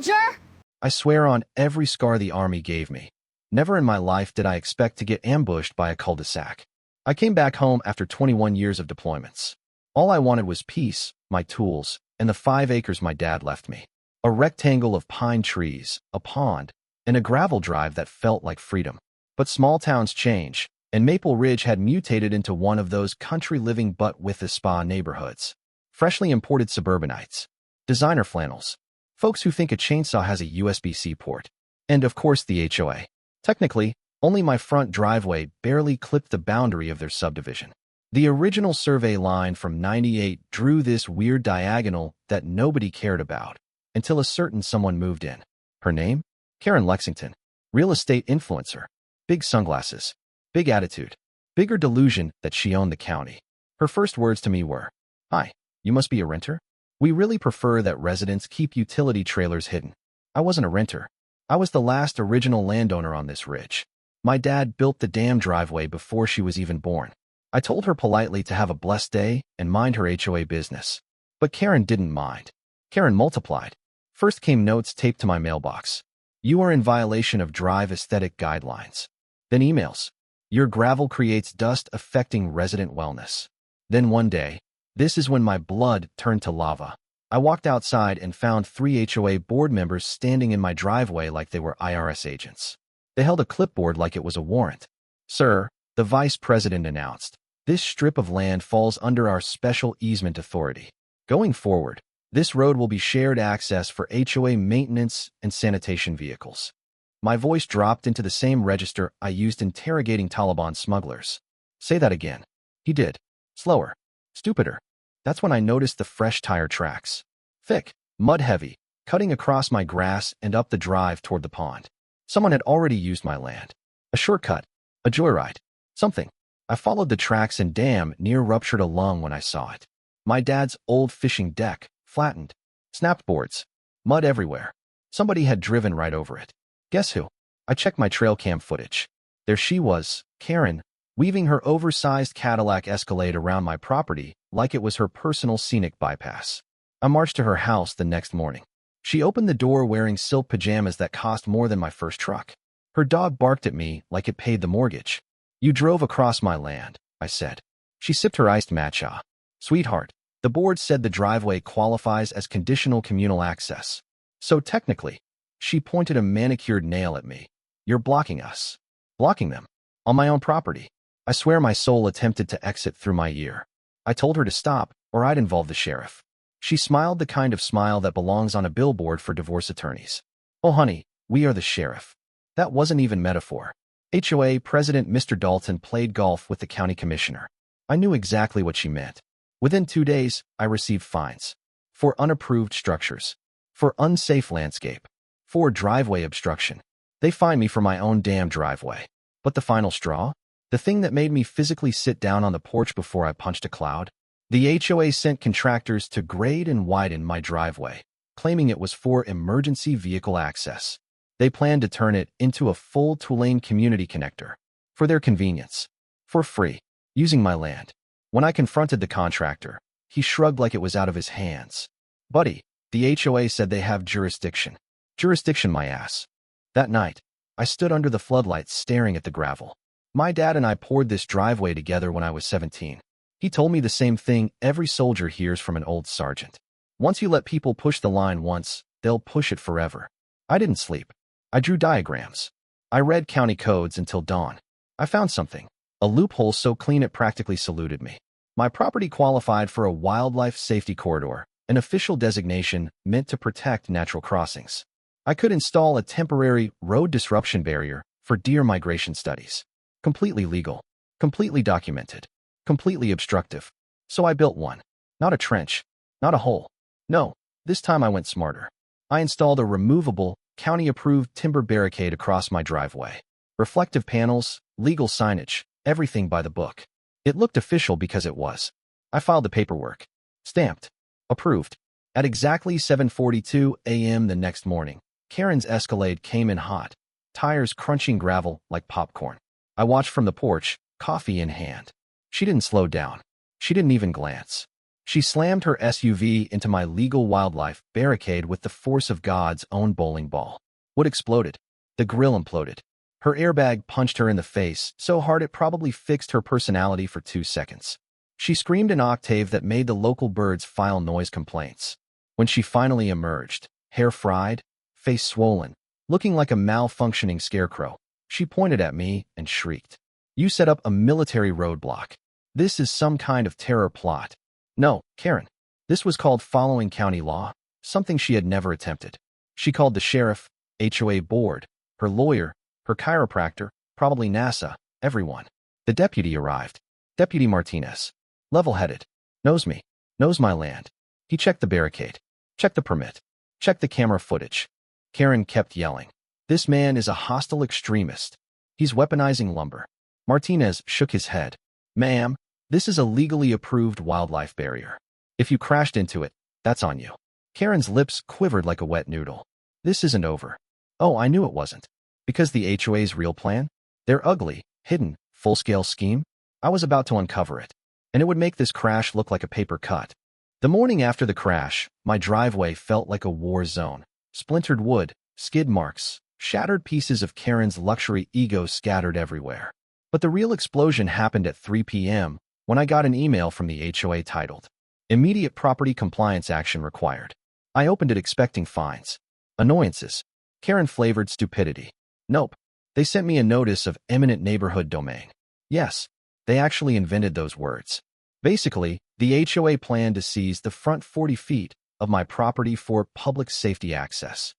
soldier? I swear on every scar the army gave me. Never in my life did I expect to get ambushed by a cul-de-sac. I came back home after 21 years of deployments. All I wanted was peace, my tools, and the 5 acres my dad left me. A rectangle of pine trees, a pond, and a gravel drive that felt like freedom. But small towns change, and Maple Ridge had mutated into one of those country living but with a spa neighborhoods. Freshly imported suburbanites, designer flannels, folks who think a chainsaw has a USB-C port, and of course the HOA. Technically, only my front driveway barely clipped the boundary of their subdivision. The original survey line from '98 drew this weird diagonal that nobody cared about, until a certain someone moved in. Her name? Karen Lexington. Real estate influencer. Big sunglasses. Big attitude. Bigger delusion that she owned the county. Her first words to me were, "Hi, you must be a renter? We really prefer that residents keep utility trailers hidden." I wasn't a renter. I was the last original landowner on this ridge. My dad built the damn driveway before she was even born. I told her politely to have a blessed day and mind her HOA business. But Karen didn't mind. Karen multiplied. First came notes taped to my mailbox. "You are in violation of drive aesthetic guidelines." Then emails. "Your gravel creates dust affecting resident wellness." Then one day, this is when my blood turned to lava. I walked outside and found 3 HOA board members standing in my driveway like they were IRS agents. They held a clipboard like it was a warrant. "Sir," the vice president announced, "this strip of land falls under our special easement authority. Going forward, this road will be shared access for HOA maintenance and sanitation vehicles." My voice dropped into the same register I used interrogating Taliban smugglers. "Say that again." He did. Slower. Stupider. That's when I noticed the fresh tire tracks. Thick, mud-heavy, cutting across my grass and up the drive toward the pond. Someone had already used my land. A shortcut. A joyride. Something. I followed the tracks and damn near ruptured a lung when I saw it. My dad's old fishing deck, flattened. Snapped boards. Mud everywhere. Somebody had driven right over it. Guess who? I checked my trail cam footage. There she was, Karen, weaving her oversized Cadillac Escalade around my property like it was her personal scenic bypass. I marched to her house the next morning. She opened the door wearing silk pajamas that cost more than my first truck. Her dog barked at me like it paid the mortgage. "You drove across my land," I said. She sipped her iced matcha. "Sweetheart, the board said the driveway qualifies as conditional communal access. So technically," she pointed a manicured nail at me, "you're blocking us." Blocking them. On my own property. I swear my soul attempted to exit through my ear. I told her to stop, or I'd involve the sheriff. She smiled the kind of smile that belongs on a billboard for divorce attorneys. "Oh honey, we are the sheriff." That wasn't even metaphor. HOA President Mr. Dalton played golf with the county commissioner. I knew exactly what she meant. Within 2 days, I received fines. For unapproved structures. For unsafe landscape. For driveway obstruction. They fined me for my own damn driveway. But the final straw? The thing that made me physically sit down on the porch before I punched a cloud? The HOA sent contractors to grade and widen my driveway, claiming it was for emergency vehicle access. They planned to turn it into a full two-lane community connector. For their convenience. For free. Using my land. When I confronted the contractor, he shrugged like it was out of his hands. "Buddy, the HOA said they have jurisdiction." Jurisdiction, my ass. That night, I stood under the floodlights staring at the gravel. My dad and I poured this driveway together when I was 17. He told me the same thing every soldier hears from an old sergeant. Once you let people push the line once, they'll push it forever. I didn't sleep. I drew diagrams. I read county codes until dawn. I found something. A loophole so clean it practically saluted me. My property qualified for a wildlife safety corridor, an official designation meant to protect natural crossings. I could install a temporary road disruption barrier for deer migration studies. Completely legal. Completely documented. Completely obstructive. So I built one. Not a trench. Not a hole. No, this time I went smarter. I installed a removable, county-approved timber barricade across my driveway. Reflective panels, legal signage, everything by the book. It looked official because it was. I filed the paperwork. Stamped. Approved. At exactly 7:42 a.m. the next morning, Karen's Escalade came in hot, tires crunching gravel like popcorn. I watched from the porch, coffee in hand. She didn't slow down. She didn't even glance. She slammed her SUV into my legal wildlife barricade with the force of God's own bowling ball. Wood exploded. The grill imploded. Her airbag punched her in the face so hard it probably fixed her personality for 2 seconds. She screamed an octave that made the local birds file noise complaints. When she finally emerged, hair fried, face swollen, looking like a malfunctioning scarecrow, she pointed at me and shrieked, "You set up a military roadblock. This is some kind of terror plot." No, Karen. This was called following county law, something she had never attempted. She called the sheriff, HOA board, her lawyer, her chiropractor, probably NASA, everyone. The deputy arrived. Deputy Martinez. Level-headed. Knows me. Knows my land. He checked the barricade. Checked the permit. Checked the camera footage. Karen kept yelling. This man is a hostile extremist. He's weaponizing lumber. Martinez shook his head. Ma'am, this is a legally approved wildlife barrier. If you crashed into it, that's on you. Karen's lips quivered like a wet noodle. This isn't over. Oh, I knew it wasn't. Because the HOA's real plan? Their ugly, hidden, full-scale scheme? I was about to uncover it. And it would make this crash look like a paper cut. The morning after the crash, my driveway felt like a war zone. Splintered wood, skid marks, shattered pieces of Karen's luxury ego scattered everywhere. But the real explosion happened at 3 p.m. when I got an email from the HOA titled, "Immediate Property Compliance Action Required." I opened it expecting fines. Annoyances. Karen-flavored stupidity. Nope. They sent me a notice of eminent neighborhood domain. Yes, they actually invented those words. Basically, the HOA planned to seize the front 40 feet of my property for public safety access.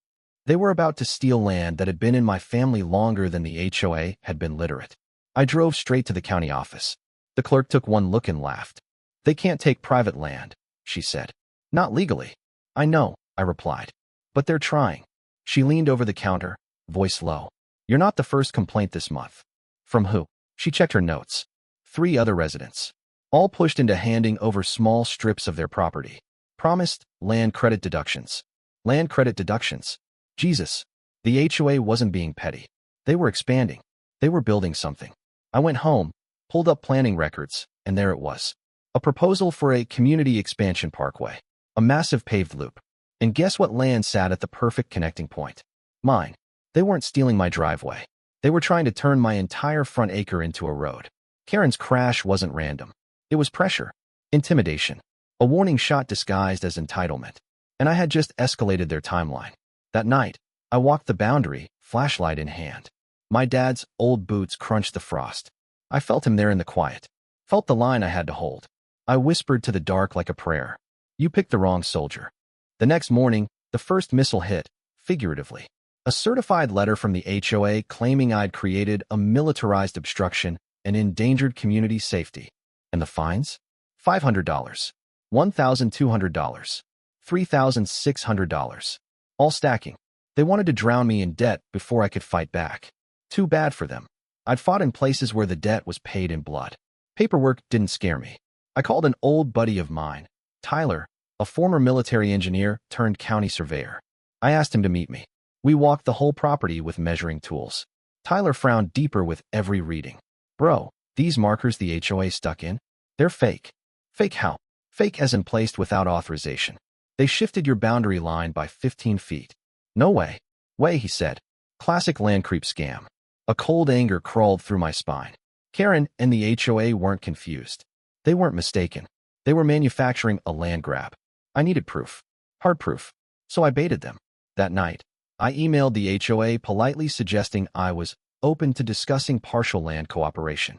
They were about to steal land that had been in my family longer than the HOA had been literate. I drove straight to the county office. The clerk took one look and laughed. "They can't take private land," she said. "Not legally." "I know," I replied. "But they're trying." She leaned over the counter, voice low. "You're not the first complaint this month." "From who?" She checked her notes. 3 other residents. All pushed into handing over small strips of their property. Promised land credit deductions. Land credit deductions. Jesus. The HOA wasn't being petty. They were expanding. They were building something. I went home, pulled up planning records, and there it was. A proposal for a community expansion parkway. A massive paved loop. And guess what land sat at the perfect connecting point? Mine. They weren't stealing my driveway. They were trying to turn my entire front acre into a road. Karen's crash wasn't random. It was pressure. Intimidation. A warning shot disguised as entitlement. And I had just escalated their timeline. That night, I walked the boundary, flashlight in hand. My dad's old boots crunched the frost. I felt him there in the quiet. Felt the line I had to hold. I whispered to the dark like a prayer. "You picked the wrong soldier." The next morning, the first missile hit, figuratively. A certified letter from the HOA claiming I'd created a militarized obstruction and endangered community safety. And the fines? $500, $1,200, $3,600. All stacking. They wanted to drown me in debt before I could fight back. Too bad for them. I'd fought in places where the debt was paid in blood. Paperwork didn't scare me. I called an old buddy of mine, Tyler, a former military engineer turned county surveyor. I asked him to meet me. We walked the whole property with measuring tools. Tyler frowned deeper with every reading. "Bro, these markers the HOA stuck in? They're fake." "Fake how?" "Fake as in placed without authorization. They shifted your boundary line by 15 feet. "No way." "Way," he said. Classic land creep scam. A cold anger crawled through my spine. Karen and the HOA weren't confused. They weren't mistaken. They were manufacturing a land grab. I needed proof. Hard proof. So I baited them. That night, I emailed the HOA politely suggesting I was open to discussing partial land cooperation.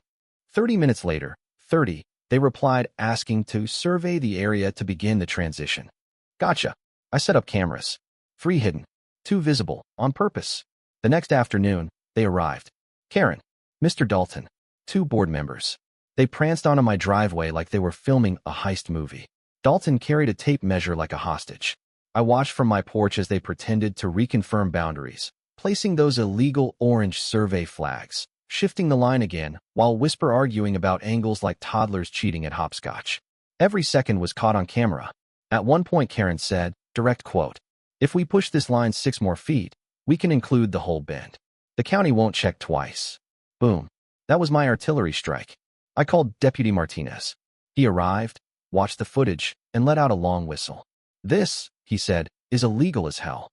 30 minutes later, they replied asking to survey the area to begin the transition. Gotcha. I set up cameras. 3 hidden, 2 visible, on purpose. The next afternoon, they arrived. Karen, Mr. Dalton, 2 board members. They pranced onto my driveway like they were filming a heist movie. Dalton carried a tape measure like a hostage. I watched from my porch as they pretended to reconfirm boundaries, placing those illegal orange survey flags, shifting the line again, while whisper arguing about angles like toddlers cheating at hopscotch. Every second was caught on camera. At one point, Karen said, direct quote, "If we push this line 6 more feet, we can include the whole bend. The county won't check twice." Boom. That was my artillery strike. I called Deputy Martinez. He arrived, watched the footage, and let out a long whistle. "This," he said, "is illegal as hell."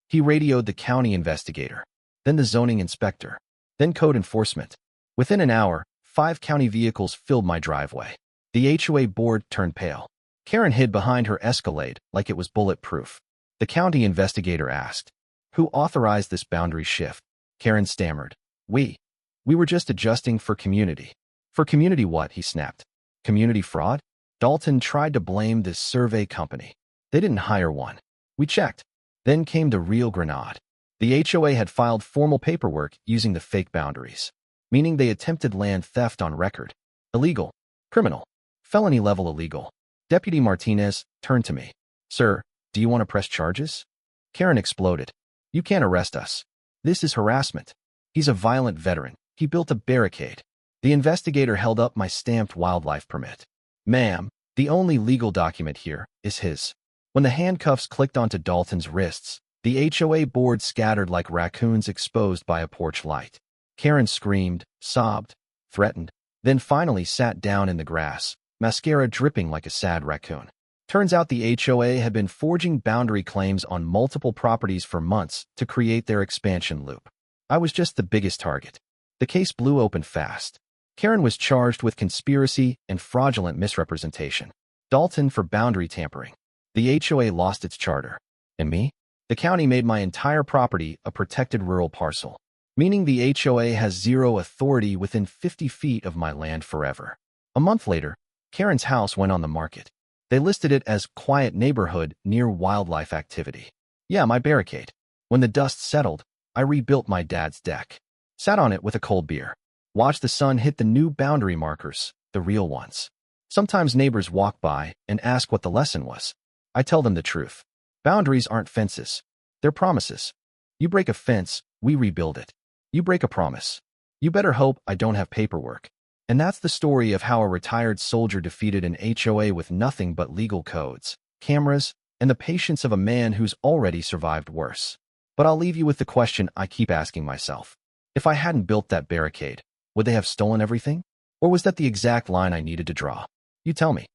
He radioed the county investigator, then the zoning inspector, then code enforcement. Within an hour, 5 county vehicles filled my driveway. The HOA board turned pale. Karen hid behind her Escalade like it was bulletproof. The county investigator asked, "Who authorized this boundary shift?" Karen stammered, We were just adjusting for community." "For community what?" he snapped. "Community fraud?" Dalton tried to blame this survey company. "They didn't hire one. We checked." Then came the real grenade. The HOA had filed formal paperwork using the fake boundaries, meaning they attempted land theft on record. Illegal. Criminal. Felony level illegal. Deputy Martinez turned to me. "Sir, do you want to press charges?" Karen exploded. "You can't arrest us. This is harassment. He's a violent veteran. He built a barricade." The investigator held up my stamped wildlife permit. "Ma'am, the only legal document here is his." When the handcuffs clicked onto Dalton's wrists, the HOA board scattered like raccoons exposed by a porch light. Karen screamed, sobbed, threatened, then finally sat down in the grass, mascara dripping like a sad raccoon. Turns out the HOA had been forging boundary claims on multiple properties for months to create their expansion loop. I was just the biggest target. The case blew open fast. Karen was charged with conspiracy and fraudulent misrepresentation. Dalton for boundary tampering. The HOA lost its charter. And me? The county made my entire property a protected rural parcel, meaning the HOA has zero authority within 50 feet of my land forever. A month later, Karen's house went on the market. They listed it as quiet neighborhood near wildlife activity. Yeah, my barricade. When the dust settled, I rebuilt my dad's deck. Sat on it with a cold beer. Watched the sun hit the new boundary markers, the real ones. Sometimes neighbors walk by and ask what the lesson was. I tell them the truth. Boundaries aren't fences. They're promises. You break a fence, we rebuild it. You break a promise. You better hope I don't have paperwork. And that's the story of how a retired soldier defeated an HOA with nothing but legal codes, cameras, and the patience of a man who's already survived worse. But I'll leave you with the question I keep asking myself. If I hadn't built that barricade, would they have stolen everything? Or was that the exact line I needed to draw? You tell me.